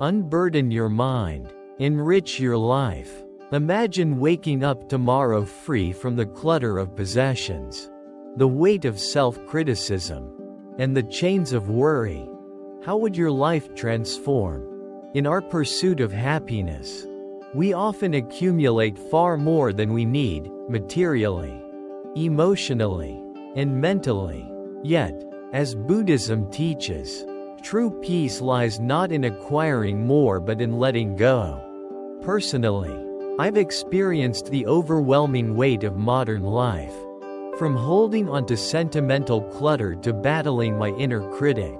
Unburden your mind. Enrich your life. Imagine waking up tomorrow free from the clutter of possessions, the weight of self-criticism, and the chains of worry. How would your life transform? In our pursuit of happiness, we often accumulate far more than we need, materially, emotionally, and mentally. Yet, as Buddhism teaches, true peace lies not in acquiring more but in letting go. Personally, I've experienced the overwhelming weight of modern life. From holding onto sentimental clutter to battling my inner critic,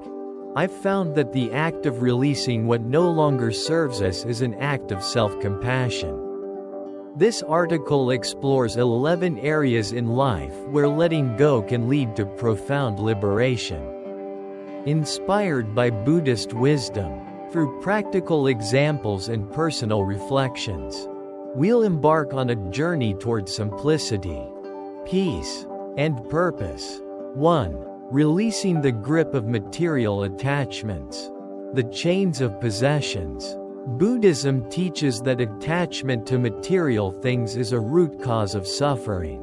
I've found that the act of releasing what no longer serves us is an act of self-compassion. This article explores 11 areas in life where letting go can lead to profound liberation. Inspired by Buddhist wisdom, through practical examples and personal reflections, we'll embark on a journey toward simplicity, peace, and purpose. 1. Releasing the grip of material attachments. The chains of possessions. Buddhism teaches that attachment to material things is a root cause of suffering.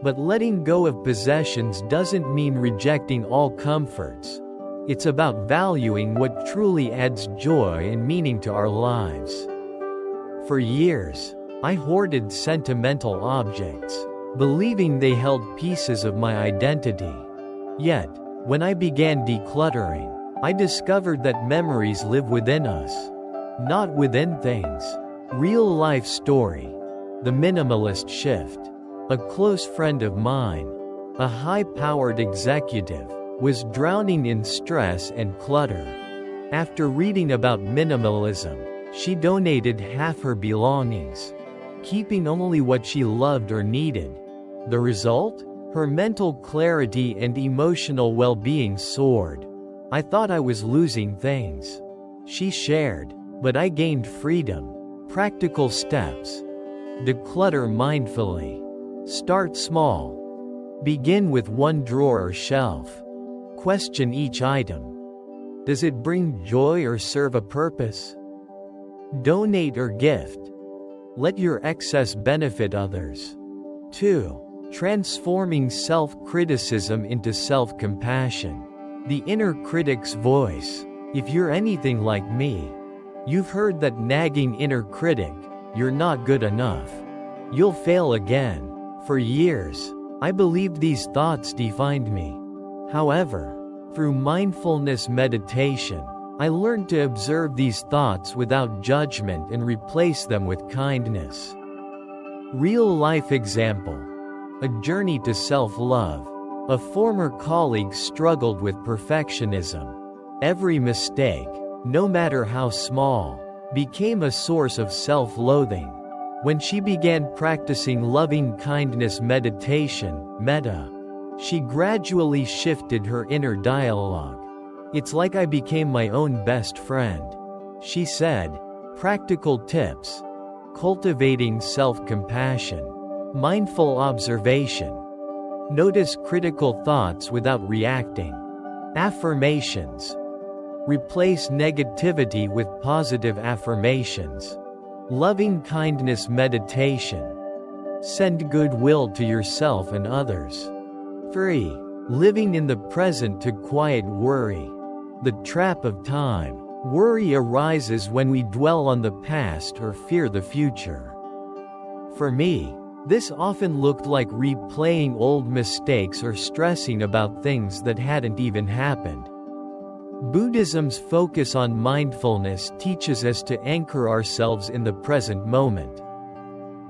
But letting go of possessions doesn't mean rejecting all comforts. It's about valuing what truly adds joy and meaning to our lives. For years, I hoarded sentimental objects, believing they held pieces of my identity. Yet, when I began decluttering, I discovered that memories live within us, not within things. Real-life story. The minimalist shift. A close friend of mine, a high-powered executive, was drowning in stress and clutter. After reading about minimalism, she donated half her belongings, keeping only what she loved or needed. The result? Her mental clarity and emotional well-being soared. I thought I was losing things, she shared, but I gained freedom. Practical steps. Declutter mindfully. Start small. Begin with one drawer or shelf. Question each item. Does it bring joy or serve a purpose? Donate or gift. Let your excess benefit others. 2. Transforming self-criticism into self-compassion. The inner critic's voice. If you're anything like me, you've heard that nagging inner critic, "You're not good enough. You'll fail again." For years, I believed these thoughts defined me. However, through mindfulness meditation, I learned to observe these thoughts without judgment and replace them with kindness. Real-life example. A journey to self-love. A former colleague struggled with perfectionism. Every mistake, no matter how small, became a source of self-loathing. When she began practicing loving-kindness meditation, metta, she gradually shifted her inner dialogue. "It's like I became my own best friend," she said. Practical tips. Cultivating self-compassion. Mindful observation. Notice critical thoughts without reacting. Affirmations. Replace negativity with positive affirmations. Loving kindness meditation. Send goodwill to yourself and others. 3. Living in the present to quiet worry. The trap of time. Worry arises when we dwell on the past or fear the future. For me, this often looked like replaying old mistakes or stressing about things that hadn't even happened. Buddhism's focus on mindfulness teaches us to anchor ourselves in the present moment.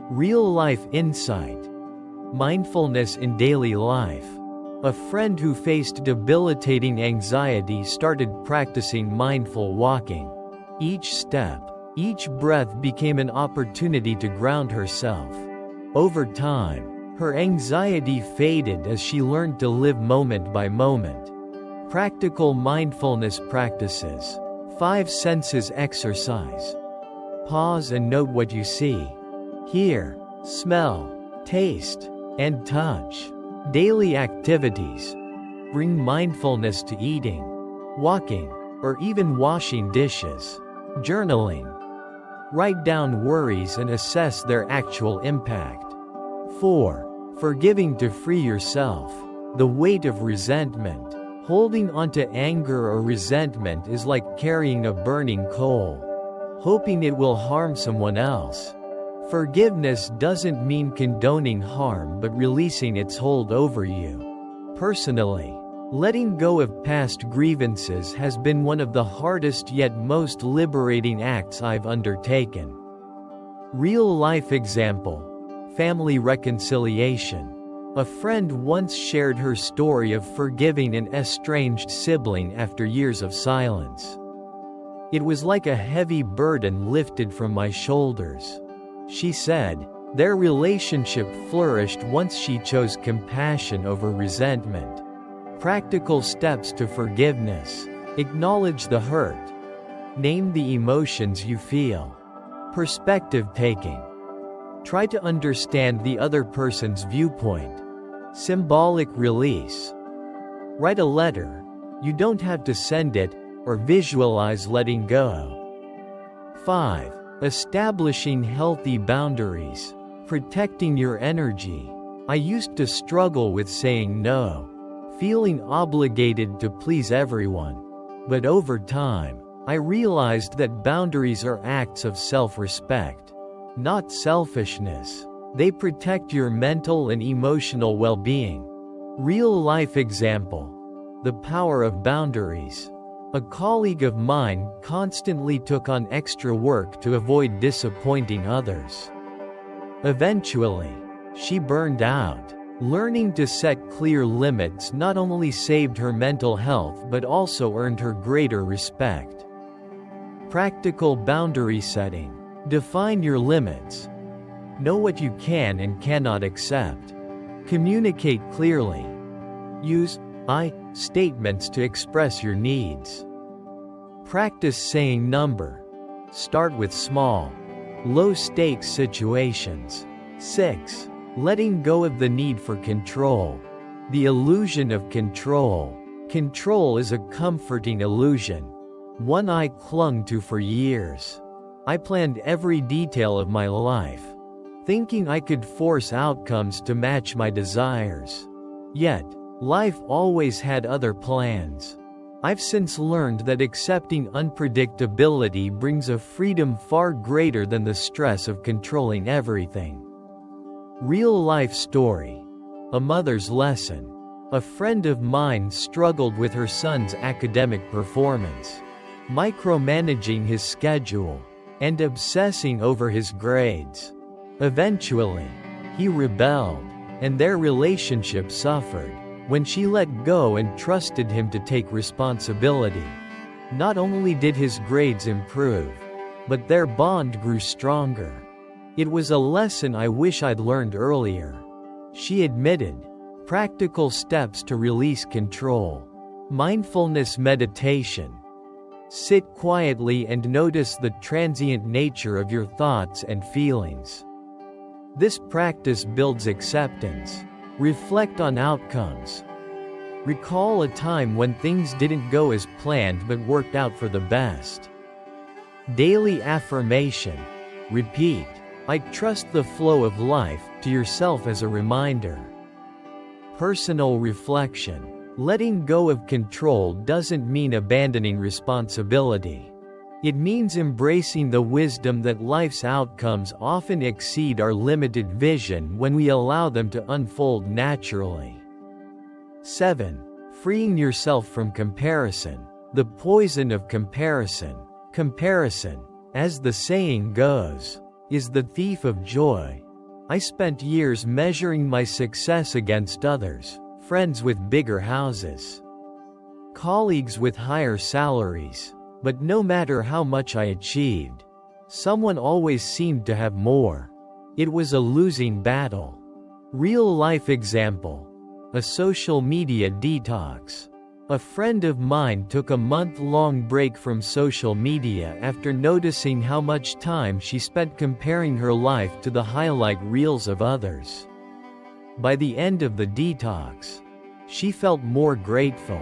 Real-life insight. Mindfulness in daily life. A friend who faced debilitating anxiety started practicing mindful walking. Each step, each breath became an opportunity to ground herself. Over time, her anxiety faded as she learned to live moment by moment. Practical mindfulness practices. 5 senses exercise. Pause and note what you see, hear, smell, taste, and touch. Daily activities. Bring mindfulness to eating, walking, or even washing dishes. Journaling. Write down worries and assess their actual impact. 4. Forgiving to free yourself. The weight of resentment. Holding onto anger or resentment is like carrying a burning coal, hoping it will harm someone else. Forgiveness doesn't mean condoning harm but releasing its hold over you. Personally, letting go of past grievances has been one of the hardest yet most liberating acts I've undertaken. Real-life example. Family reconciliation. A friend once shared her story of forgiving an estranged sibling after years of silence. It was like a heavy burden lifted from my shoulders. She said, their relationship flourished once she chose compassion over resentment. Practical steps to forgiveness. Acknowledge the hurt. Name the emotions you feel. Perspective taking. Try to understand the other person's viewpoint. Symbolic release. Write a letter. You don't have to send it, or visualize letting go. 5. Establishing healthy boundaries. Protecting your energy. I used to struggle with saying no, feeling obligated to please everyone. But over time, I realized that boundaries are acts of self-respect, not selfishness. They protect your mental and emotional well-being. Real-life example. The power of boundaries. A colleague of mine constantly took on extra work to avoid disappointing others. Eventually, she burned out. Learning to set clear limits not only saved her mental health but also earned her greater respect. Practical boundary setting. Define your limits. Know what you can and cannot accept. Communicate clearly. Use I statements to express your needs. Practice saying number. Start with small, low-stakes situations. 6. Letting go of the need for control. The illusion of control. Control is a comforting illusion, one I clung to for years. I planned every detail of my life, thinking I could force outcomes to match my desires. Yet, life always had other plans. I've since learned that accepting unpredictability brings a freedom far greater than the stress of controlling everything. Real-life story. A mother's lesson. A friend of mine struggled with her son's academic performance, micromanaging his schedule, and obsessing over his grades. Eventually, he rebelled, and their relationship suffered. When she let go and trusted him to take responsibility, not only did his grades improve, but their bond grew stronger. It was a lesson I wish I'd learned earlier. She admitted. Practical steps to release control. Mindfulness meditation. Sit quietly and notice the transient nature of your thoughts and feelings. This practice builds acceptance. Reflect on outcomes. Recall a time when things didn't go as planned but worked out for the best. Daily affirmation. Repeat, I trust the flow of life, to yourself as a reminder. Personal reflection. Letting go of control doesn't mean abandoning responsibility. It means embracing the wisdom that life's outcomes often exceed our limited vision when we allow them to unfold naturally. 7. Freeing yourself from comparison. The poison of comparison. Comparison, as the saying goes, is the thief of joy. I spent years measuring my success against others, friends with bigger houses, colleagues with higher salaries. But no matter how much I achieved, someone always seemed to have more. It was a losing battle. Real-life example. A social media detox. A friend of mine took a month-long break from social media after noticing how much time she spent comparing her life to the highlight reels of others. By the end of the detox, she felt more grateful,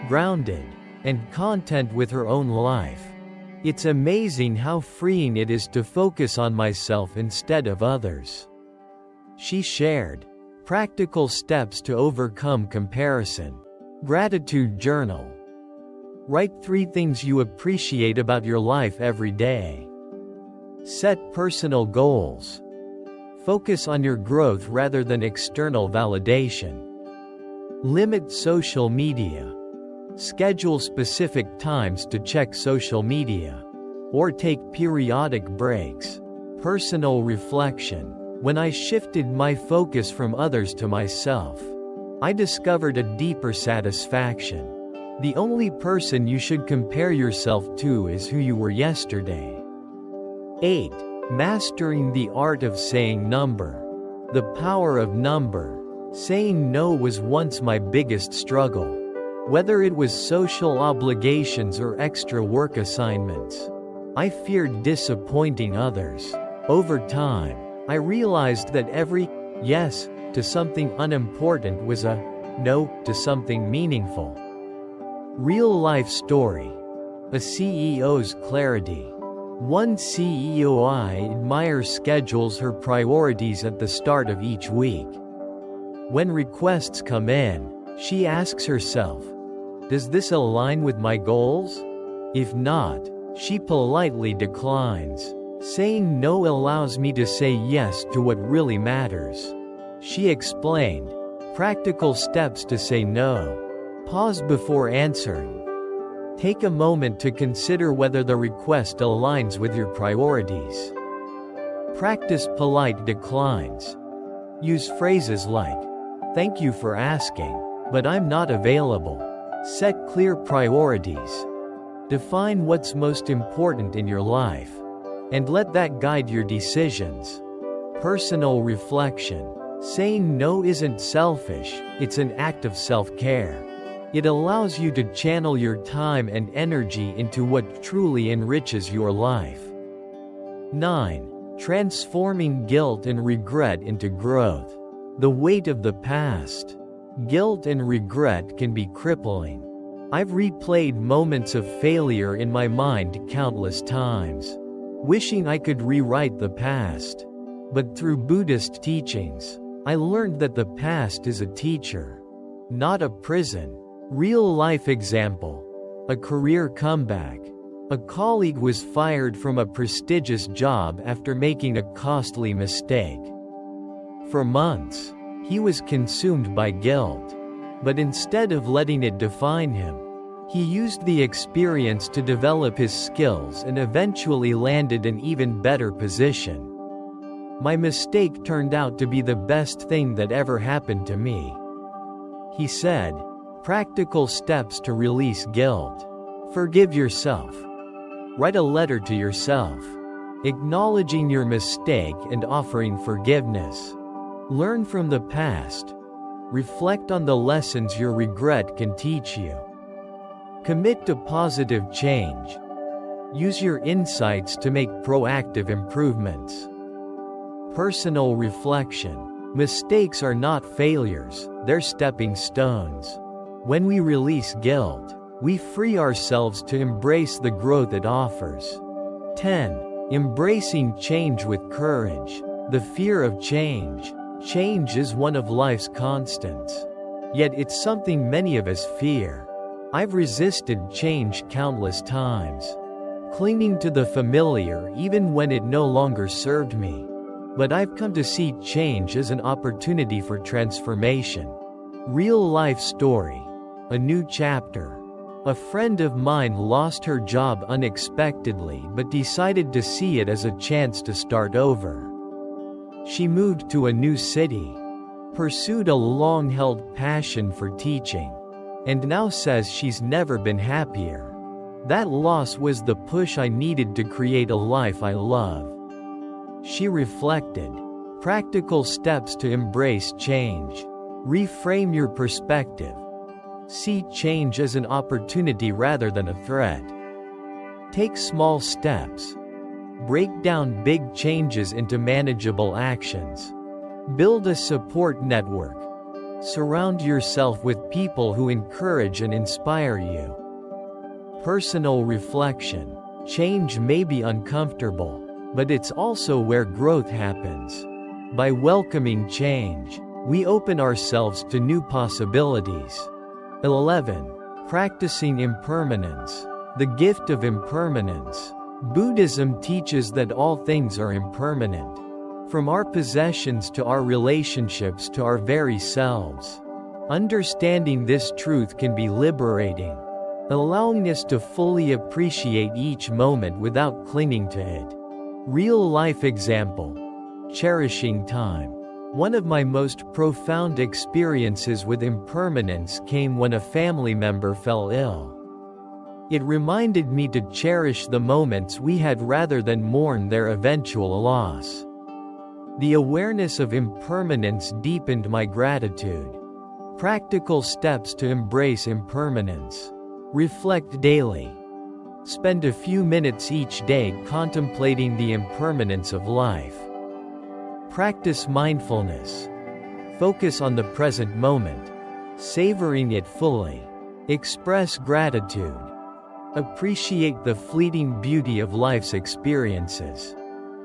grounded, and content with her own life. It's amazing how freeing it is to focus on myself instead of others. She shared practical steps to overcome comparison. Gratitude journal. Write 3 things you appreciate about your life every day. Set personal goals. Focus on your growth rather than external validation. Limit social media. Schedule specific times to check social media. Or take periodic breaks. Personal reflection. When I shifted my focus from others to myself, I discovered a deeper satisfaction. The only person you should compare yourself to is who you were yesterday. 8. Mastering the art of saying number. The power of number. Saying no was once my biggest struggle. Whether it was social obligations or extra work assignments, I feared disappointing others. Over time, I realized that every yes to something unimportant was a no to something meaningful. Real-life story. A CEO's clarity. One CEO I admire schedules her priorities at the start of each week. When requests come in, she asks herself, "Does this align with my goals?" If not, she politely declines. Saying no allows me to say yes to what really matters. She explained, practical steps to say no. Pause before answering. Take a moment to consider whether the request aligns with your priorities. Practice polite declines. Use phrases like, "Thank you for asking, but I'm not available." Set clear priorities. Define what's most important in your life, and let that guide your decisions. Personal reflection. Saying no isn't selfish, it's an act of self-care. It allows you to channel your time and energy into what truly enriches your life. 9. Transforming guilt and regret into growth. The weight of the past. Guilt and regret can be crippling. I've replayed moments of failure in my mind countless times, wishing I could rewrite the past. But through Buddhist teachings, I learned that the past is a teacher, not a prison. Real-life example. A career comeback. A colleague was fired from a prestigious job after making a costly mistake. For months, he was consumed by guilt. But instead of letting it define him, he used the experience to develop his skills and eventually landed an even better position. "My mistake turned out to be the best thing that ever happened to me," he said. Practical steps to release guilt. Forgive yourself. Write a letter to yourself, acknowledging your mistake and offering forgiveness. Learn from the past. Reflect on the lessons your regret can teach you. Commit to positive change. Use your insights to make proactive improvements. Personal reflection. Mistakes are not failures, they're stepping stones. When we release guilt, we free ourselves to embrace the growth it offers. 10. Embracing change with courage. The fear of change. Change is one of life's constants. Yet it's something many of us fear. I've resisted change countless times, clinging to the familiar even when it no longer served me. But I've come to see change as an opportunity for transformation. Real-life story. A new chapter. A friend of mine lost her job unexpectedly but decided to see it as a chance to start over. She moved to a new city, pursued a long-held passion for teaching, and now says she's never been happier. That loss was the push I needed to create a life I love. She reflected. Practical steps to embrace change. Reframe your perspective. See change as an opportunity rather than a threat. Take small steps. Break down big changes into manageable actions. Build a support network. Surround yourself with people who encourage and inspire you. Personal reflection. Change may be uncomfortable, but it's also where growth happens. By welcoming change, we open ourselves to new possibilities. 11. Practicing impermanence. The gift of impermanence. Buddhism teaches that all things are impermanent. From our possessions to our relationships to our very selves. Understanding this truth can be liberating, allowing us to fully appreciate each moment without clinging to it. Real-life example. Cherishing time. One of my most profound experiences with impermanence came when a family member fell ill. It reminded me to cherish the moments we had rather than mourn their eventual loss. The awareness of impermanence deepened my gratitude. Practical steps to embrace impermanence. Reflect daily. Spend a few minutes each day contemplating the impermanence of life. Practice mindfulness. Focus on the present moment, savoring it fully. Express gratitude. Appreciate the fleeting beauty of life's experiences.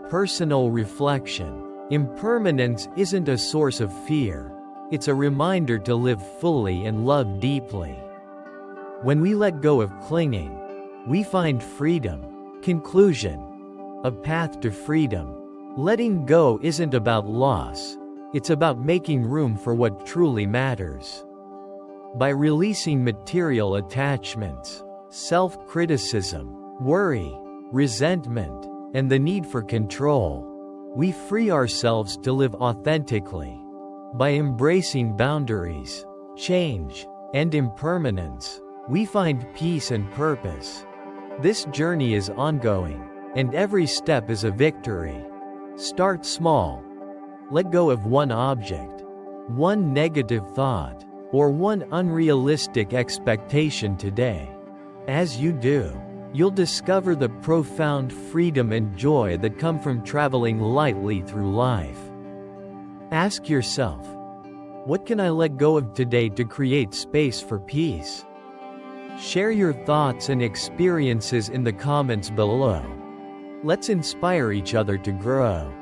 Personal reflection. Impermanence isn't a source of fear. It's a reminder to live fully and love deeply. When we let go of clinging, we find freedom. Conclusion. A path to freedom. Letting go isn't about loss. It's about making room for what truly matters. By releasing material attachments, self-criticism, worry, resentment, and the need for control, we free ourselves to live authentically. By embracing boundaries, change, and impermanence, we find peace and purpose. This journey is ongoing, and every step is a victory. Start small. Let go of one object, one negative thought, or one unrealistic expectation today. As you do, you'll discover the profound freedom and joy that come from traveling lightly through life. Ask yourself, what can I let go of today to create space for peace? Share your thoughts and experiences in the comments below. Let's inspire each other to grow.